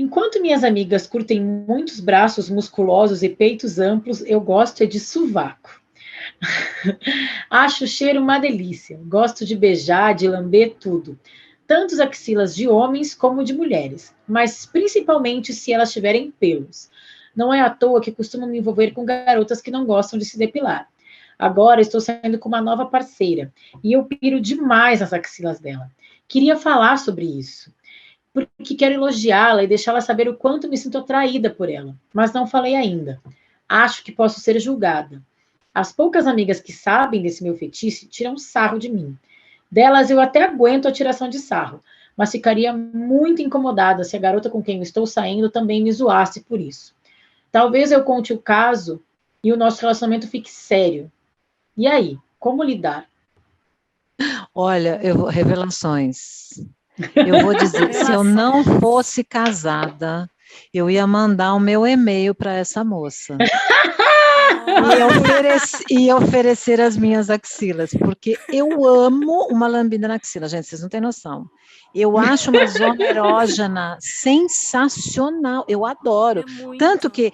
Enquanto minhas amigas curtem muitos braços musculosos e peitos amplos, eu gosto é de sovaco. Acho o cheiro uma delícia. Gosto de beijar, de lamber tudo. Tanto as axilas de homens como de mulheres, mas principalmente se elas tiverem pelos. Não é à toa que costumo me envolver com garotas que não gostam de se depilar. Agora estou saindo com uma nova parceira e eu piro demais nas axilas dela. Queria falar sobre isso, porque quero elogiá-la e deixá-la saber o quanto me sinto atraída por ela, mas não falei ainda. Acho que posso ser julgada. As poucas amigas que sabem desse meu fetiche tiram sarro de mim. Delas eu até aguento a tiração de sarro, mas ficaria muito incomodada se a garota com quem eu estou saindo também me zoasse por isso. Talvez eu conte o caso e o nosso relacionamento fique sério. E aí, como lidar? Olha, revelações. Eu vou dizer, se eu não fosse casada, eu ia mandar o meu e-mail para essa moça. E oferecer as minhas axilas, porque eu amo uma lambida na axila, gente, vocês não têm noção. Eu acho uma zona erógena sensacional, eu adoro. Tanto que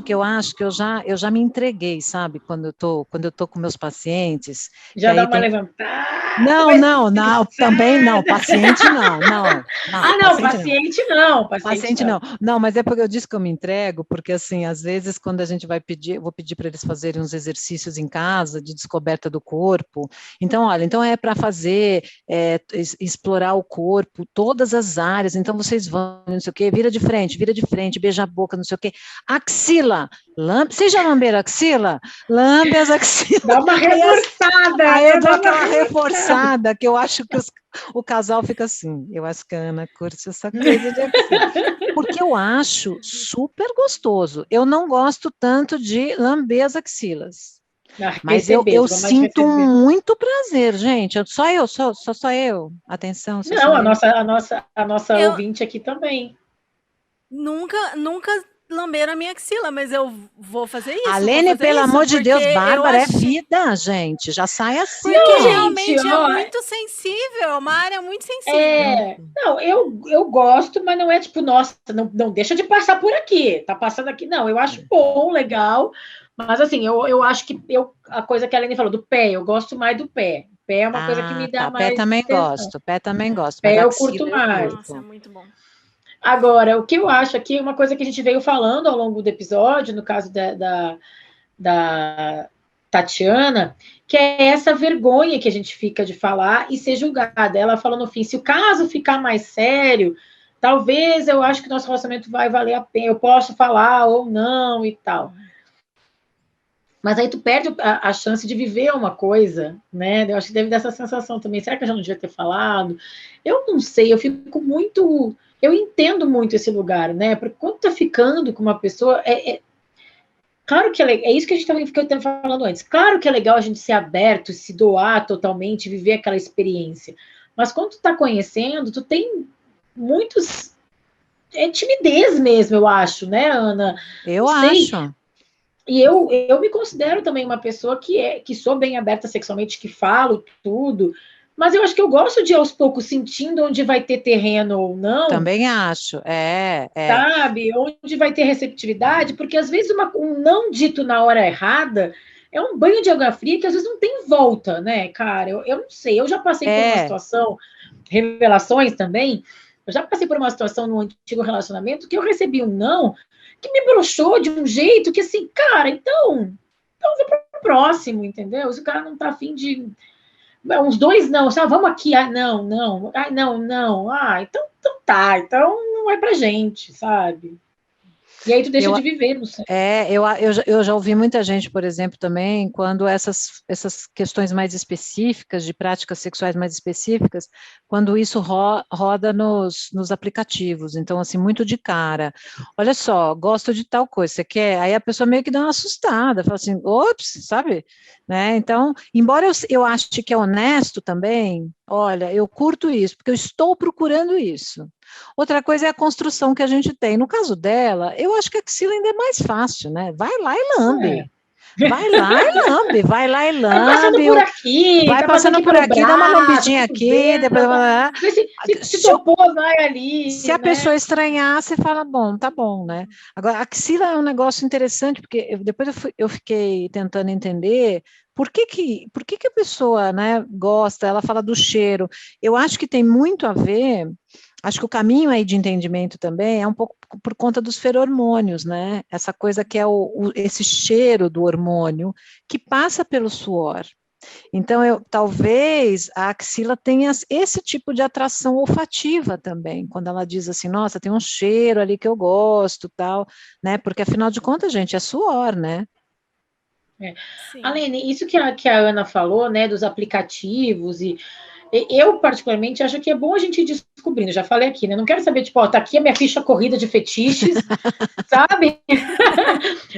eu acho que eu já me entreguei, sabe? Quando eu tô com meus pacientes. Já dá uma levantada. Não, também não, paciente não. Paciente não. Paciente não. Não, mas é porque eu disse que eu me entrego, porque assim, às vezes quando a gente vai pedir, eu vou pedir para eles fazerem uns exercícios em casa de descoberta do corpo. Então, olha, então é para fazer, explorar o corpo, todas as áreas. Então vocês vão, não sei o quê, vira de frente, beija a boca, não sei o quê. Axila, vocês já lamberam axila? Lambe as axilas. Dá uma reforçada. Aí eu dou aquela reforçada, que eu acho que o casal fica assim, eu acho que a Ana curte essa coisa de axila. Porque eu acho super gostoso. Eu não gosto tanto de lamber as axilas. Mas eu sinto muito prazer, gente. Só eu. Atenção. Não, a nossa ouvinte aqui também. Nunca lamberam a minha axila, mas eu vou fazer isso. Alene, pelo amor de Deus, Bárbara, é vida, gente. Já sai assim. Porque realmente é muito sensível, é uma área muito sensível. Não, eu gosto, mas não é tipo, nossa, não deixa de passar por aqui. Tá passando aqui. Não, eu acho bom, legal. Mas assim, eu acho que a coisa que a Alene falou, do pé, eu gosto mais do pé. Pé é uma coisa que me dá mais. Pé também gosto. Pé eu curto mais. Nossa, é muito bom. Agora, o que eu acho aqui é uma coisa que a gente veio falando ao longo do episódio, no caso da Tatiana, que é essa vergonha que a gente fica de falar e ser julgada. Ela falou no fim, se o caso ficar mais sério, talvez eu acho que nosso relacionamento vai valer a pena, eu posso falar ou não e tal. Mas aí tu perde a chance de viver uma coisa, né? Eu acho que deve dar essa sensação também. Será que eu já não devia ter falado? Eu não sei, eu fico muito... Eu entendo muito esse lugar, né? Porque quando tá ficando com uma pessoa, claro que é isso que a gente estava falando antes. Claro que é legal a gente ser aberto, se doar totalmente, viver aquela experiência. Mas quando tu tá conhecendo, tu tem muitos... É timidez mesmo, eu acho, né, Ana? Eu acho. E eu me considero também uma pessoa que sou bem aberta sexualmente, que falo tudo, mas eu acho que eu gosto de, aos poucos, sentindo onde vai ter terreno ou não. Também acho, Sabe? Onde vai ter receptividade, porque às vezes um não dito na hora errada é um banho de água fria que às vezes não tem volta, né, cara? Eu não sei, eu já passei por uma situação, revelações também, eu já passei por uma situação no antigo relacionamento que eu recebi um não, que me broxou de um jeito que assim, cara, então vou para o próximo, entendeu? Se o cara não tá afim de... Uns dois não, sabe? Vamos aqui, não, então tá, então não é pra gente, sabe? E aí tu deixa de viver, não sei. Eu já ouvi muita gente, por exemplo, também, quando essas questões mais específicas, de práticas sexuais mais específicas, quando isso roda nos aplicativos, então, assim, muito de cara. Olha só, gosto de tal coisa, você quer? Aí a pessoa meio que dá uma assustada, fala assim, ops, sabe? Né? Então, embora eu ache que é honesto também, olha, eu curto isso, porque eu estou procurando isso. Outra coisa é a construção que a gente tem. No caso dela, eu acho que a axila ainda é mais fácil, né? Vai lá e lambe. Vai lá e lambe, vai lá e Vai passando lambe, por aqui, vai tá passando aqui por pelo aqui, dá uma braço, lambidinha aqui, cotovelo, depois... vê se Se, topou, vai se ali, a né? pessoa estranhar, você fala, bom, tá bom, né? Agora, a axila é um negócio interessante, porque depois eu fiquei tentando entender por que a pessoa, né, gosta, ela fala do cheiro. Eu acho que tem muito a ver, acho que o caminho aí de entendimento também é um pouco por conta dos feromônios, né? Essa coisa que é esse cheiro do hormônio que passa pelo suor. Então, talvez a axila tenha esse tipo de atração olfativa também, quando ela diz assim, nossa, tem um cheiro ali que eu gosto, tal, né? Porque afinal de contas, gente, é suor, né? Alene, isso que a Ana falou, né, dos aplicativos eu, particularmente, acho que é bom a gente ir descobrindo. Já falei aqui, né? Não quero saber, tipo, ó, tá aqui a minha ficha corrida de fetiches, sabe?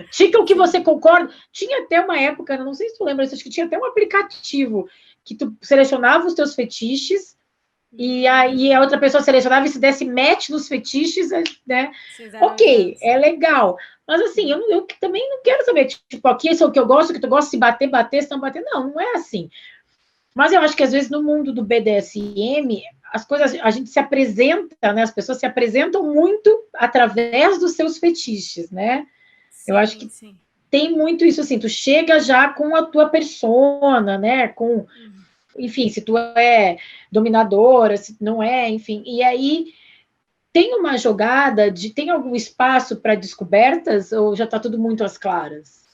Tinha o que você concorda. Tinha até uma época, não sei se tu lembra, acho que tinha até um aplicativo que tu selecionava os teus fetiches e aí a outra pessoa selecionava e se desse match nos fetiches, né? Ok, é legal. Mas assim, eu também não quero saber, tipo, aqui esse é o que eu gosto, que tu gosta de bater, se não bater. Não, não é assim. Mas eu acho que às vezes no mundo do BDSM, as coisas, a gente se apresenta, né? As pessoas se apresentam muito através dos seus fetiches, né? Sim, eu acho que tem muito isso assim, tu chega já com a tua persona, né? Enfim, se tu é dominadora, se não é, enfim. E aí tem uma jogada tem algum espaço para descobertas ou já está tudo muito às claras?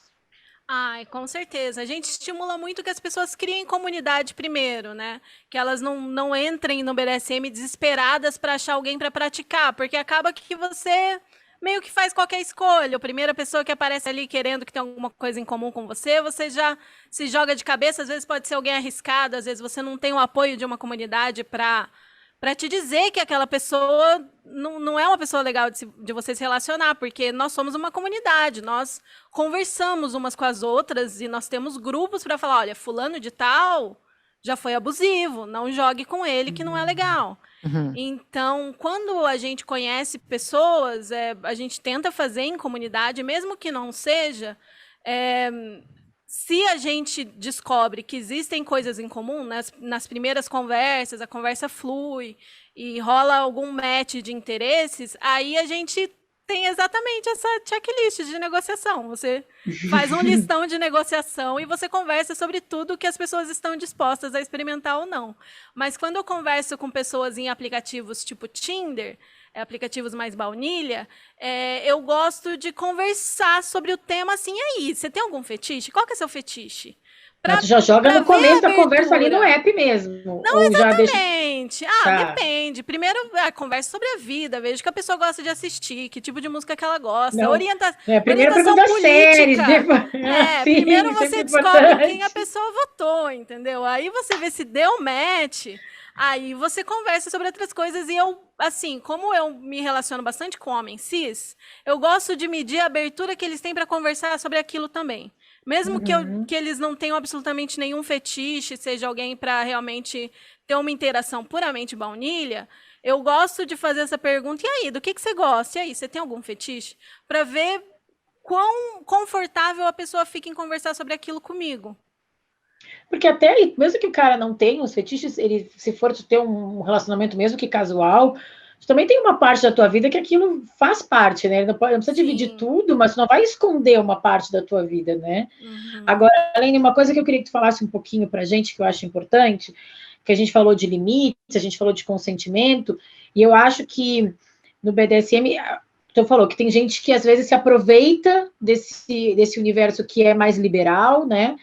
Ai, com certeza. A gente estimula muito que as pessoas criem comunidade primeiro, né? Que elas não entrem no BDSM desesperadas para achar alguém para praticar, porque acaba que você meio que faz qualquer escolha. A primeira pessoa que aparece ali querendo que tem alguma coisa em comum com você já se joga de cabeça. Às vezes pode ser alguém arriscado, às vezes você não tem o apoio de uma comunidade para te dizer que aquela pessoa não é uma pessoa legal de você se relacionar, porque nós somos uma comunidade, nós conversamos umas com as outras e nós temos grupos para falar, olha, fulano de tal já foi abusivo, não jogue com ele que não é legal. Uhum. Então, quando a gente conhece pessoas, a gente tenta fazer em comunidade, mesmo que não seja, se a gente descobre que existem coisas em comum, nas primeiras conversas, a conversa flui e rola algum match de interesses, aí a gente tem exatamente essa checklist de negociação. Você faz um listão de negociação e você conversa sobre tudo que as pessoas estão dispostas a experimentar ou não. Mas quando eu converso com pessoas em aplicativos tipo Tinder, aplicativos mais baunilha, eu gosto de conversar sobre o tema assim, e aí, você tem algum fetiche? Qual que é seu fetiche? Mas tu já joga no começo da conversa ali no app mesmo. Não, ou exatamente. Já deixa... Tá. Depende. Primeiro, conversa sobre a vida, veja o que a pessoa gosta de assistir, que tipo de música que ela gosta. Não. Primeiro Orientação pergunta política. séries. Sim, Primeiro você descobre importante. quem a pessoa votou, entendeu? Aí você vê se deu match, aí você conversa sobre outras coisas. E eu, assim, como eu me relaciono bastante com homens cis, eu gosto de medir a abertura que eles têm para conversar sobre aquilo também. Mesmo que eles não tenham absolutamente nenhum fetiche, seja alguém para realmente ter uma interação puramente baunilha, eu gosto de fazer essa pergunta, e aí, do que você gosta? E aí, você tem algum fetiche? Para ver quão confortável a pessoa fica em conversar sobre aquilo comigo. Porque até, mesmo que o cara não tenha os fetiches, ele, se for ter um relacionamento mesmo que casual, também tem uma parte da tua vida que aquilo faz parte, né? Não precisa dividir tudo, mas tu não vai esconder uma parte da tua vida, né? Agora, além de uma coisa que eu queria que tu falasse um pouquinho pra gente, que eu acho importante, que a gente falou de limites, a gente falou de consentimento, e eu acho que no BDSM, tu falou que tem gente que às vezes se aproveita desse universo que é mais liberal, né?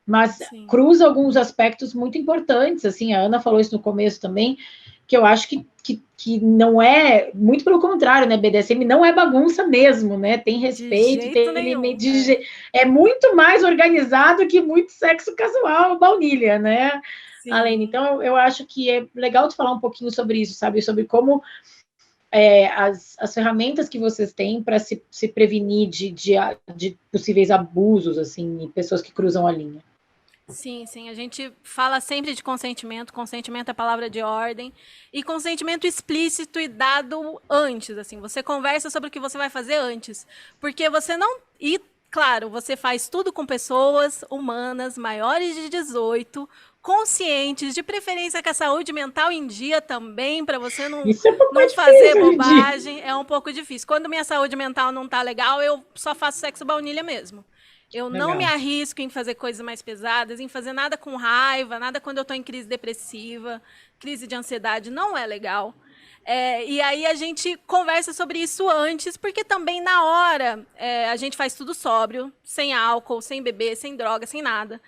Mas cruza alguns aspectos muito importantes, assim, a Ana falou isso no começo também, que eu acho que não é, muito pelo contrário, né, BDSM não é bagunça mesmo, né, tem respeito, tem limite, é muito mais organizado que muito sexo casual, baunilha, né, Além, então eu acho que é legal tu falar um pouquinho sobre isso, sabe, sobre como as ferramentas que vocês têm para se prevenir de possíveis abusos, assim, e pessoas que cruzam a linha. Sim, a gente fala sempre de consentimento é palavra de ordem, e consentimento explícito e dado antes, assim, você conversa sobre o que você vai fazer antes, porque você não... E claro, você faz tudo com pessoas humanas maiores de 18, conscientes, de preferência com a saúde mental em dia também, para você Isso é um pouco não mais fazer difícil hoje em dia. bobagem. É um pouco difícil. Quando minha saúde mental não tá legal, eu só faço sexo baunilha mesmo. Eu não me Legal. arrisco em fazer coisas mais pesadas, em fazer nada com raiva, nada quando eu estou em crise depressiva, crise de ansiedade, não é legal. E aí a gente conversa sobre isso antes, porque também na hora a gente faz tudo sóbrio, sem álcool, sem beber, sem droga, sem nada.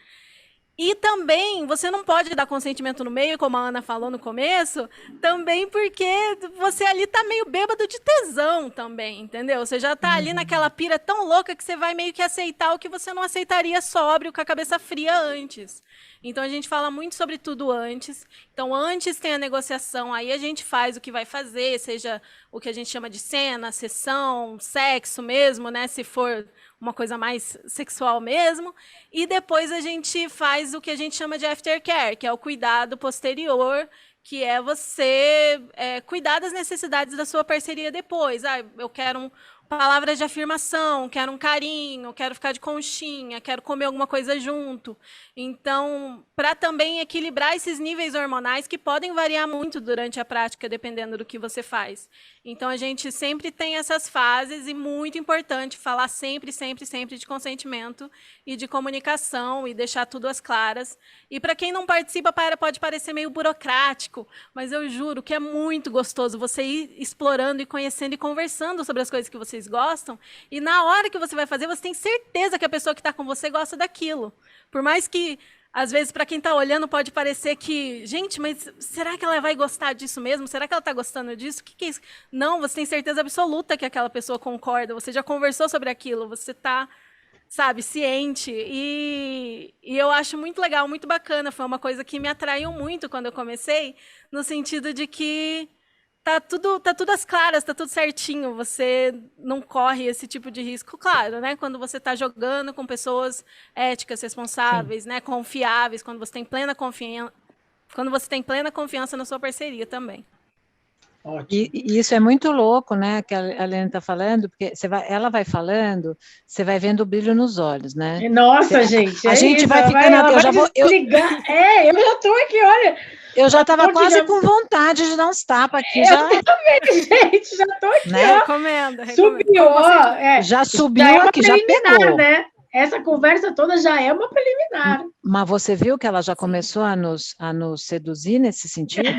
E também, você não pode dar consentimento no meio, como a Ana falou no começo, também porque você ali tá meio bêbado de tesão também, entendeu? Você já tá ali naquela pira tão louca que você vai meio que aceitar o que você não aceitaria sóbrio, com a cabeça fria antes. Então, a gente fala muito sobre tudo antes. Então, antes tem a negociação, aí a gente faz o que vai fazer, seja o que a gente chama de cena, sessão, sexo mesmo, né? Se for uma coisa mais sexual mesmo, e depois a gente faz o que a gente chama de aftercare, que é o cuidado posterior, que é você cuidar das necessidades da sua parceria depois. Eu quero palavras de afirmação, quero um carinho, quero ficar de conchinha, quero comer alguma coisa junto. Então, para também equilibrar esses níveis hormonais que podem variar muito durante a prática, dependendo do que você faz. Então, a gente sempre tem essas fases e muito importante falar sempre, sempre, sempre de consentimento e de comunicação e deixar tudo às claras. E para quem não participa, pode parecer meio burocrático, mas eu juro que é muito gostoso você ir explorando e conhecendo e conversando sobre as coisas que vocês gostam. E na hora que você vai fazer, você tem certeza que a pessoa que está com você gosta daquilo. Por mais que, às vezes, para quem está olhando, pode parecer que, gente, mas será que ela vai gostar disso mesmo? Será que ela está gostando disso? O que é isso? Não, você tem certeza absoluta que aquela pessoa concorda. Você já conversou sobre aquilo, você está, sabe, ciente. E eu acho muito legal, muito bacana. Foi uma coisa que me atraiu muito quando eu comecei, no sentido de que tá tudo às claras, tá tudo certinho. Você não corre esse tipo de risco, claro, né? Quando você está jogando com pessoas éticas, responsáveis, né? Confiáveis, quando você tem plena confiança na sua parceria também. Ótimo. E isso é muito louco, né, que a Helena está falando, porque ela vai falando, você vai vendo o brilho nos olhos, né? Nossa, gente, a gente isso, vai ficando... eu já vou desligar. Eu já estou aqui, olha. Eu já estava quase com vontade de dar uns tapas aqui. Eu também, gente, já estou aqui, né? Recomendo. Subiu, ó. Já subiu aqui, já pegou. Né? Essa conversa toda já é uma preliminar. Mas você viu que ela já começou a nos seduzir nesse sentido?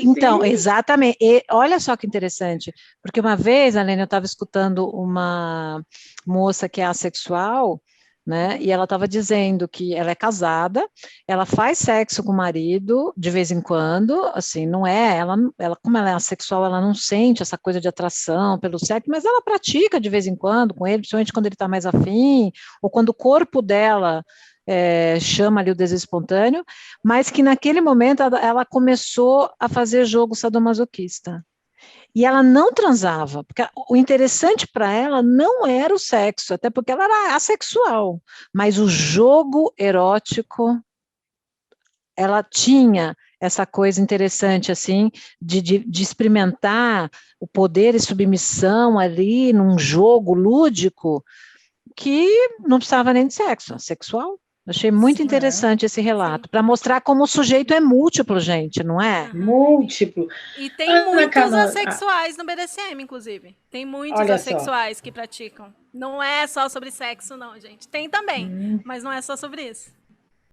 Então, exatamente. Olha só que interessante, porque uma vez, Alene, eu estava escutando uma moça que é assexual, né? E ela estava dizendo que ela é casada, ela faz sexo com o marido de vez em quando, assim, não é, ela como ela é assexual, ela não sente essa coisa de atração pelo sexo, mas ela pratica de vez em quando com ele, principalmente quando ele está mais afim, ou quando o corpo dela chama ali o desejo espontâneo, mas que naquele momento ela começou a fazer jogo sadomasoquista. E ela não transava, porque o interessante para ela não era o sexo, até porque ela era assexual, mas o jogo erótico, ela tinha essa coisa interessante, assim, de experimentar o poder e submissão ali num jogo lúdico que não precisava nem de sexo, sexual. Achei muito interessante esse relato, para mostrar como o sujeito é múltiplo, gente, não é? Múltiplo. E tem muitos assexuais no BDSM, inclusive. Tem muitos assexuais que praticam. Não é só sobre sexo, não, gente. Tem também, mas não é só sobre isso.